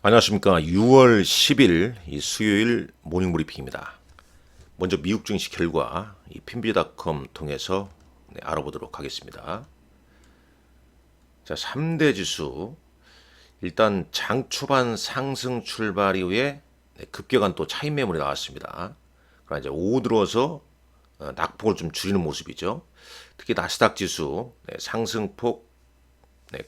안녕하십니까. 6월 10일 이 수요일 모닝 브리핑입니다. 먼저 미국 증시 결과 이 핀비닷컴 통해서 알아보도록 하겠습니다. 자, 3대 지수 일단 장 초반 상승 출발 이후에 급격한 또 차익 매물이 나왔습니다. 그러나 이제 오후 들어서 낙폭을 좀 줄이는 모습이죠. 특히 나스닥 지수 상승폭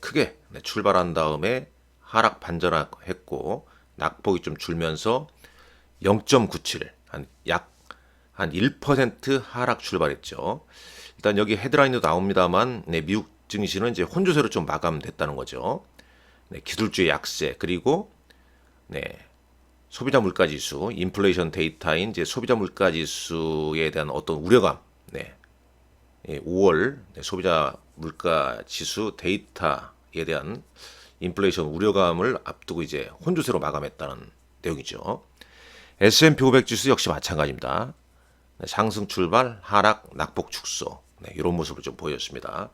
크게 출발한 다음에 하락 반전했고 낙폭이 좀 줄면서 0.97 한 1% 하락 출발했죠. 일단 여기 헤드라인도 나옵니다만 미국 증시는 이제 혼조세로 좀 마감됐다는 거죠. 기술주의 약세 그리고 소비자 물가 지수, 인플레이션 데이터인 이제 소비자 물가 지수에 대한 어떤 우려감, 5월 소비자 물가 지수 데이터에 대한 인플레이션 우려감을 앞두고 이제 혼조세로 마감했다는 내용이죠. S&P 500 지수 역시 마찬가지입니다. 상승 출발, 하락, 낙폭 축소 이런 모습을 좀 보였습니다.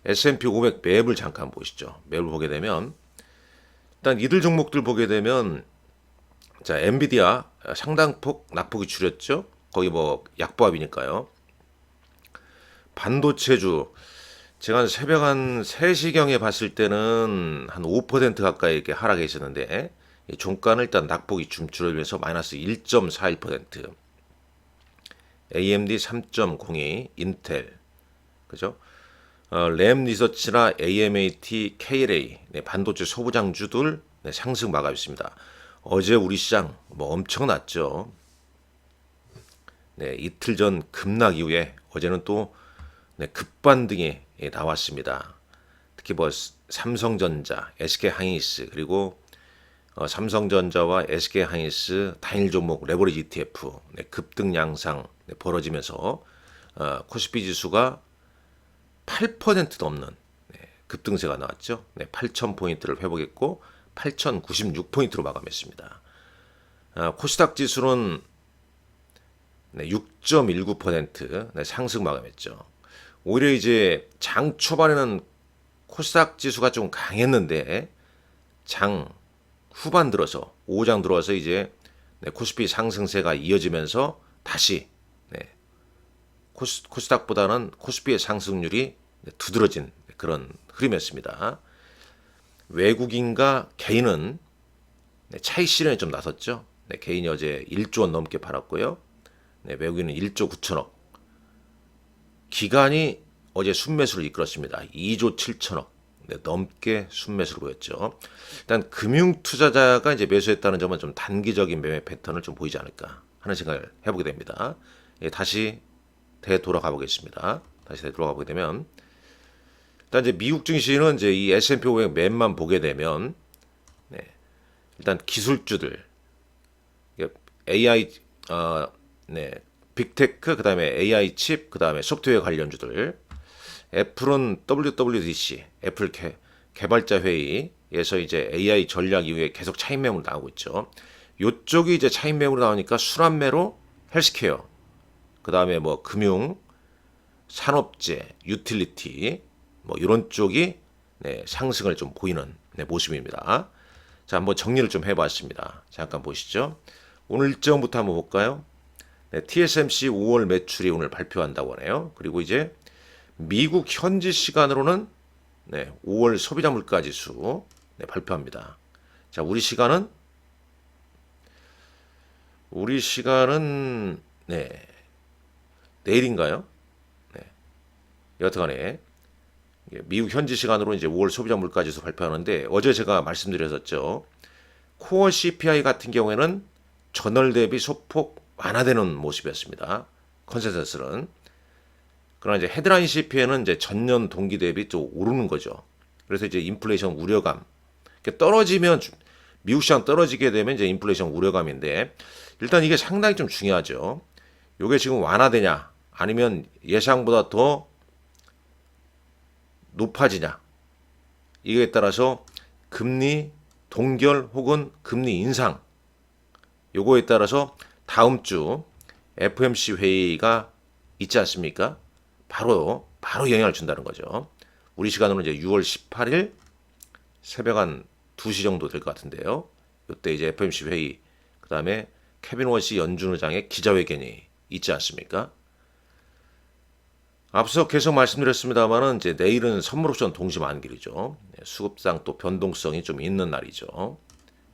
S&P 500 맵을 잠깐 보시죠. 맵을 보게 되면 일단 이들 종목들 보게 되면 자 엔비디아 상당폭 낙폭이 줄였죠. 거기 뭐 약보합이니까요. 반도체주 제가 새벽 한 3시경에 봤을 때는 한 5% 가까이 이렇게 하락해 있었는데 종가는 일단 낙폭이 좀 줄어들면서 마이너스 1.41%, AMD 3.02, 인텔, 그죠? 램 리서치나 AMAT, KLA 반도체 소부장주들 상승 마감했습니다. 어제 우리 시장 뭐 엄청났죠. 이틀 전 급락 이후에 어제는 또 급반등이 나왔습니다. 특히 뭐 삼성전자, SK하이닉스 그리고 삼성전자와 SK하이닉스 단일 종목 레버리지 ETF 급등 양상 벌어지면서 코스피 지수가 8%도 넘는 급등세가 나왔죠. 8,000포인트를 회복했고 8,096포인트로 마감했습니다. 코스닥 지수는 6.19% 상승 마감했죠. 오히려 이제 장 초반에는 코스닥 지수가 좀 강했는데 장 후반 들어서 5장 들어와서 이제 코스피 상승세가 이어지면서 다시 코스닥보다는 코스피의 상승률이 두드러진 그런 흐름이었습니다. 외국인과 개인은 차익 실현에 좀 나섰죠. 개인이 어제 1조 원 넘게 팔았고요. 외국인은 1조 9천억. 기관이 어제 순매수를 이끌었습니다. 2조 7천억 넘게 순매수를 보였죠. 일단 금융 투자자가 이제 매수했다는 점은 좀 단기적인 매매 패턴을 좀 보이지 않을까 하는 생각을 해보게 됩니다. 다시 되돌아가 보겠습니다. 다시 되돌아가 보게 되면 일단 이제 미국 증시는 이제 이 S&P 500 맵만 보게 되면 일단 기술주들 AI 빅테크 그다음에 AI 칩 그다음에 소프트웨어 관련주들 애플은 WWDC 애플 개발자 회의에서 이제 AI 전략 이후에 계속 차익 매물 나오고 있죠. 요쪽이 이제 차익 매물이 나오니까 순환매로 헬스케어 그다음에 뭐 금융 산업재 유틸리티 뭐 이런 쪽이 상승을 좀 보이는 모습입니다. 자, 한번 정리를 좀 해봤습니다. 잠깐 보시죠. 오늘 일정부터 한번 볼까요? TSMC 5월 매출이 오늘 발표한다고 하네요. 그리고 이제 미국 현지 시간으로는 5월 소비자 물가 지수 발표합니다. 자, 우리 시간은 내일인가요? 여튼간에 미국 현지 시간으로 이제 5월 소비자 물가 지수 발표하는데 어제 제가 말씀드렸었죠. 코어 CPI 같은 경우에는 전월 대비 소폭 완화되는 모습이었습니다. 컨센서스는. 그러나 이제 헤드라인 CPI는 이제 전년 동기 대비 좀 오르는 거죠. 그래서 이제 인플레이션 우려감. 떨어지면 미국 시장 떨어지게 되면 이제 인플레이션 우려감인데 일단 이게 상당히 좀 중요하죠. 이게 지금 완화되냐 아니면 예상보다 더 높아지냐 이거에 따라서 금리 동결 혹은 금리 인상 요거에 따라서 다음 주 FOMC 회의가 있지 않습니까? 바로 영향을 준다는 거죠. 우리 시간으로 이제 6월 18일 새벽 한 2시 정도 될 것 같은데요. 이때 이제 FOMC 회의, 그 다음에 케빈 워시 연준 의장의 기자회견이 있지 않습니까? 앞서 계속 말씀드렸습니다만은 이제 내일은 선물 옵션 동시 만기이죠. 수급상 또 변동성이 좀 있는 날이죠.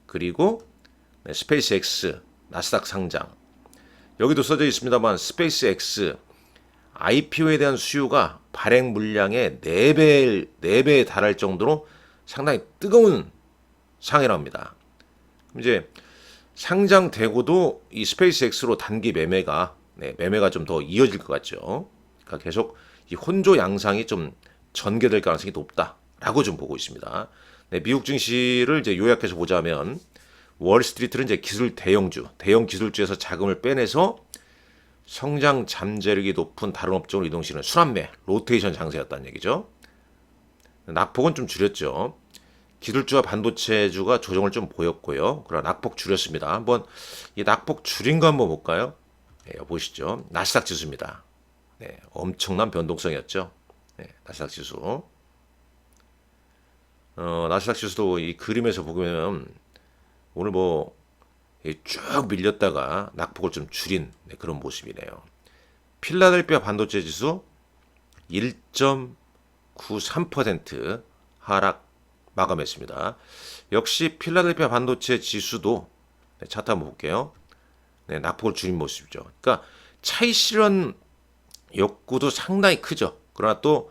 그리고 스페이스 X 나스닥 상장. 여기도 써져 있습니다만 스페이스 X IPO에 대한 수요가 발행 물량의 4배에 달할 정도로 상당히 뜨거운 상해랍니다. 이제 상장되고도 이 스페이스 X로 단기 매매가 좀 더 이어질 것 같죠. 그러니까 계속 이 혼조 양상이 좀 전개될 가능성이 높다라고 좀 보고 있습니다. 미국 증시를 이제 요약해서 보자면 월스트리트는 이제 기술 대형 기술주에서 자금을 빼내서 성장 잠재력이 높은 다른 업종으로 이동시키는 순환매, 로테이션 장세였다는 얘기죠. 낙폭은 좀 줄였죠. 기술주와 반도체주가 조정을 좀 보였고요. 그러나 낙폭 줄였습니다. 한번 이 낙폭 줄인 거 한번 볼까요? 보시죠. 나스닥 지수입니다. 엄청난 변동성이었죠. 나스닥 지수. 나스닥 지수도 이 그림에서 보면 오늘 뭐 쭉 밀렸다가 낙폭을 좀 줄인 그런 모습이네요. 필라델피아 반도체 지수 1.93% 하락 마감했습니다. 역시 필라델피아 반도체 지수도 차트 한번 볼게요. 낙폭을 줄인 모습이죠. 그러니까 차익 실현 욕구도 상당히 크죠. 그러나 또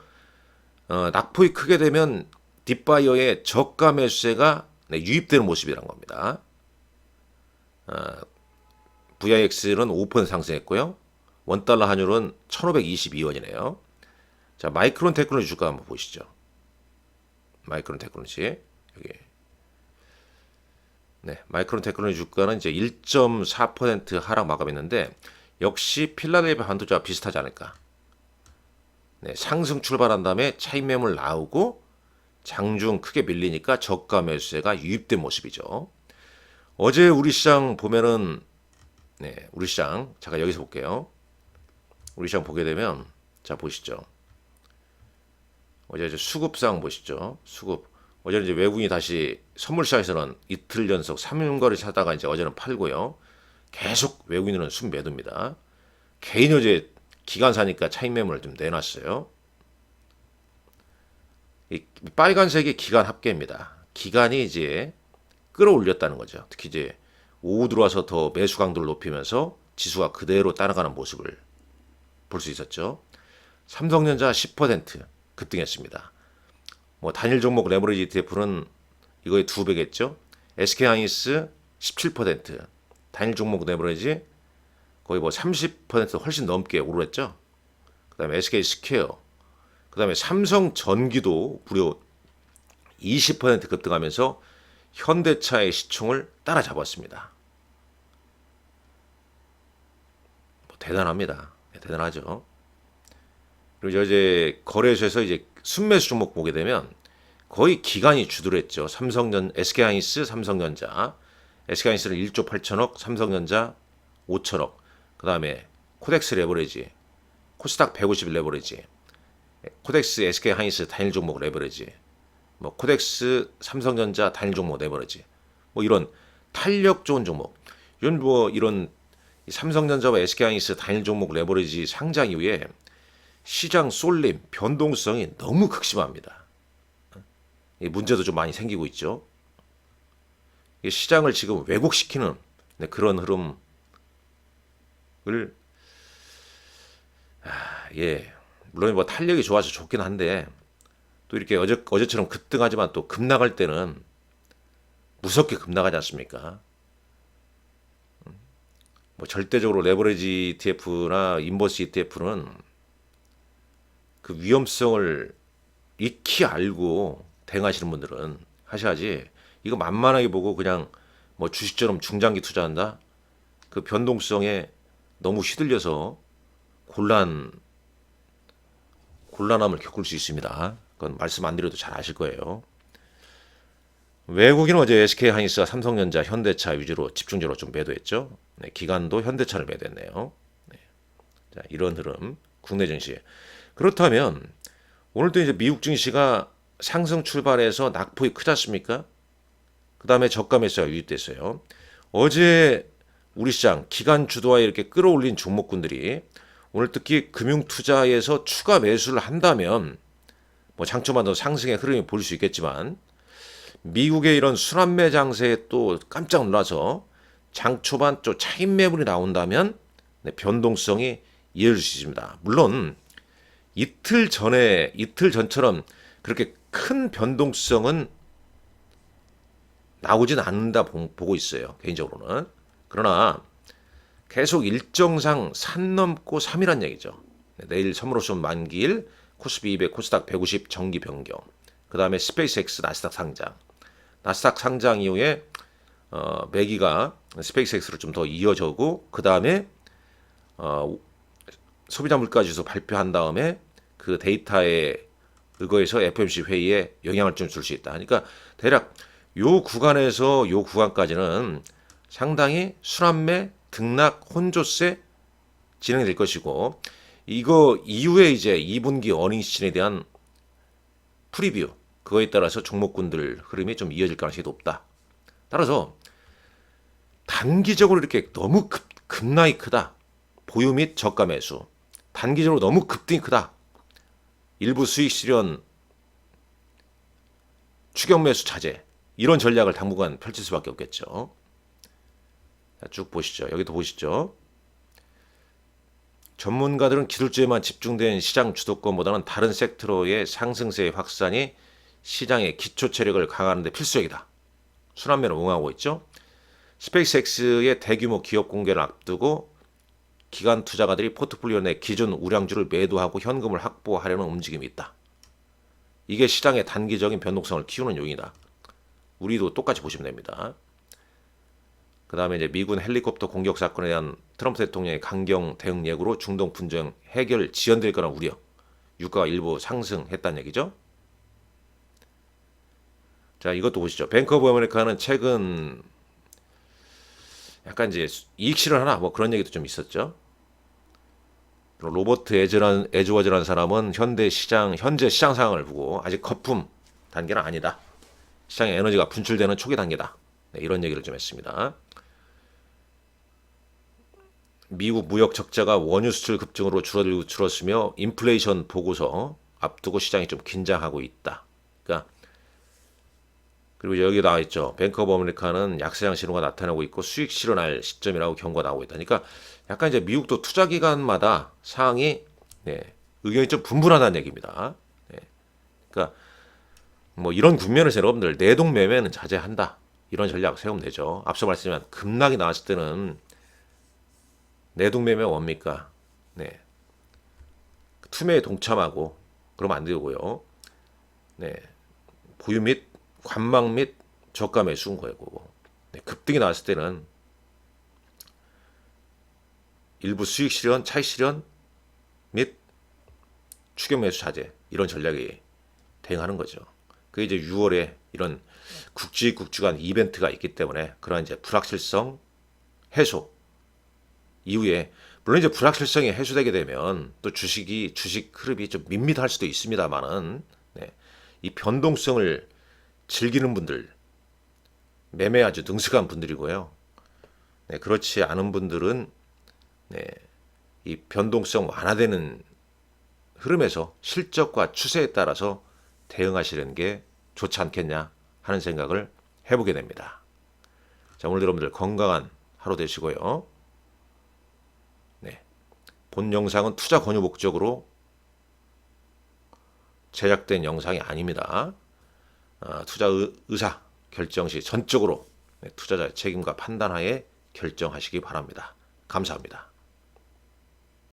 낙폭이 크게 되면 딥바이어의 저가 매수세가 유입되는 모습이란 겁니다. VIX는 5% 상승했고요. 원달러 환율은 1522원이네요. 자, 마이크론 테크놀로지 주가 한번 보시죠. 마이크론 테크놀로지 여기. 마이크론 테크놀로지 주가는 이제 1.4% 하락 마감했는데 역시 필라델피아 반도체와 비슷하지 않을까. 상승 출발한 다음에 차익 매물 나오고 장중 크게 밀리니까 저가 매수세가 유입된 모습이죠. 어제 우리 시장 보면은 우리 시장 잠깐 여기서 볼게요. 우리 시장 보게 되면 자 보시죠. 어제 이제 수급상 보시죠. 수급. 어제는 이제 외국인이 다시 선물시장에서는 이틀 연속 3일거리 사다가 이제 어제는 팔고요. 계속 외국인은 순매도입니다. 개인 어제 기관사니까 차익 매물을 좀 내놨어요. 이 빨간색이 기관 합계입니다. 기관이 이제 끌어올렸다는 거죠. 특히 이제 오후 들어와서 더 매수 강도를 높이면서 지수가 그대로 따라가는 모습을 볼 수 있었죠. 삼성전자 10% 급등했습니다. 뭐 단일 종목 레버리지 ETF는 이거의 2배겠죠. SK하이닉스 17% 단일 종목 레버리지 거의 뭐 30% 훨씬 넘게 오르랬죠. 그다음에 SK스퀘어, 그다음에 삼성전기도 무려 20% 급등하면서 현대차의 시총을 따라잡았습니다. 대단합니다. 대단하죠. 그리고 이제 거래소에서 이제 순매수 종목 보게 되면 거의 기관이 주도했죠. SK하이닉스, 삼성전자. SK하이닉스는 1조 8천억, 삼성전자 5천억. 그 다음에 코덱스 레버리지, 코스닥 150일 레버리지, 코덱스 SK하이닉스 단일 종목 레버리지, 뭐 코덱스 삼성전자 단일 종목 레버리지, 뭐 이런 탄력 좋은 종목, 이런 뭐 이런 삼성전자와 SK하이닉스 단일 종목 레버리지 상장 이후에 시장 쏠림 변동성이 너무 극심합니다. 문제도 좀 많이 생기고 있죠. 시장을 지금 왜곡시키는 그런 흐름을 물론 뭐 탄력이 좋아서 좋긴 한데 또 이렇게 어제처럼 급등하지만 또 급락할 때는 무섭게 급락하지 않습니까? 뭐 절대적으로 레버리지 ETF나 인버스 ETF는 그 위험성을 익히 알고 대응하시는 분들은 하셔야지, 이거 만만하게 보고 그냥 뭐 주식처럼 중장기 투자한다? 그 변동성에 너무 휘둘려서 곤란함을 겪을 수 있습니다. 그건 말씀 안 드려도 잘 아실 거예요. 외국인은 어제 SK하이닉스와 삼성전자, 현대차 위주로 집중적으로 좀 매도했죠. 기관도 현대차를 매도했네요. 자, 이런 흐름, 국내 증시. 그렇다면 오늘도 이제 미국 증시가 상승 출발해서 낙폭이 크지 않습니까? 그 다음에 저가 매수가 유입됐어요. 어제 우리 시장 기간 주도하에 이렇게 끌어올린 종목군들이 오늘 특히 금융투자에서 추가 매수를 한다면 뭐 장초만 더 상승의 흐름이 보일 수 있겠지만 미국의 이런 순환매 장세에 또 깜짝 놀라서 장 초반 또 차익 매물이 나온다면 변동성이 이어질 수 있습니다. 물론 이틀 전처럼 그렇게 큰 변동성은 나오진 않는다 보고 있어요. 개인적으로는. 그러나 계속 일정상 산 넘고 3이란 얘기죠. 내일 선물옵션 만기일 코스피 200, 코스닥 150 정기 변경. 그 다음에 스페이스X 나스닥 상장. 나스닥 상장 이후에 매기가 스페이스X로 좀 더 이어져고 그 다음에 소비자 물가지수 발표한 다음에 그 데이터에 의거해서 FOMC 회의에 영향을 좀 줄 수 있다. 그러니까 대략 요 구간에서 요 구간까지는 상당히 순환매, 등락, 혼조세 진행될 것이고 이거 이후에 이제 2분기 어닝 시즌에 대한 프리뷰 그거에 따라서 종목군들 흐름이 좀 이어질 가능성이 높다. 따라서 단기적으로 이렇게 너무 급락이 크다. 보유 및 저가 매수. 단기적으로 너무 급등이 크다. 일부 수익 실현, 추격 매수 자제. 이런 전략을 당분간 펼칠 수밖에 없겠죠. 자, 쭉 보시죠. 여기도 보시죠. 전문가들은 기술주에만 집중된 시장 주도권보다는 다른 섹터로의 상승세의 확산이 시장의 기초 체력을 강화하는 데 필수적이다. 순환매를 옹호하고 있죠. 스페이스X의 대규모 기업 공개를 앞두고 기관 투자가들이 포트폴리오 내 기존 우량주를 매도하고 현금을 확보하려는 움직임이 있다. 이게 시장의 단기적인 변동성을 키우는 요인이다. 우리도 똑같이 보시면 됩니다. 그 다음에 이제 미군 헬리콥터 공격 사건에 대한 트럼프 대통령의 강경 대응 예고로 중동 분쟁 해결 지연될 거란 우려. 유가가 일부 상승했다는 얘기죠. 자, 이것도 보시죠. 뱅크 오브 아메리카는 최근 약간 이제 이익 실현하나 뭐 그런 얘기도 좀 있었죠. 로버트 에즈워즈라는 사람은 현재 시장 상황을 보고 아직 거품 단계는 아니다. 시장에 에너지가 분출되는 초기 단계다. 네, 이런 얘기를 좀 했습니다. 미국 무역 적자가 원유 수출 급증으로 줄었으며 인플레이션 보고서 앞두고 시장이 좀 긴장하고 있다. 그러니까 그리고 여기 나와 있죠. 뱅크 오브 아메리카는 약세장 신호가 나타나고 있고 수익 실현할 시점이라고 경고가 나오고 있다. 그러니까 약간 이제 미국도 투자 기관마다 상황이 의견이 좀 분분하다는 얘기입니다. 그러니까 뭐 이런 국면에서 여러분들 내동 매매는 자제한다. 이런 전략 세우면 되죠. 앞서 말씀드린 급락이 나왔을 때는 내동 매매가 뭡니까? 투매에 동참하고 그러면 안 되고요. 보유 및 관망 및 저가 매수인 거고 급등이 나왔을 때는 일부 수익 실현, 차익 실현 및 추격 매수 자제 이런 전략이 대응하는 거죠. 그게 이제 6월에 이런 국주간 이벤트가 있기 때문에 그런 이제 불확실성 해소 이후에 물론 이제 불확실성이 해소되게 되면 또 주식 흐름이 좀 밋밋할 수도 있습니다만은 이 변동성을 즐기는 분들 매매 아주 능숙한 분들이고요. 그렇지 않은 분들은 이 변동성 완화되는 흐름에서 실적과 추세에 따라서 대응하시는 게 좋지 않겠냐 하는 생각을 해보게 됩니다. 자, 오늘 여러분들 건강한 하루 되시고요. 본 영상은 투자 권유 목적으로 제작된 영상이 아닙니다. 투자 의사 결정 시 전적으로 투자자의 책임과 판단하에 결정하시기 바랍니다. 감사합니다.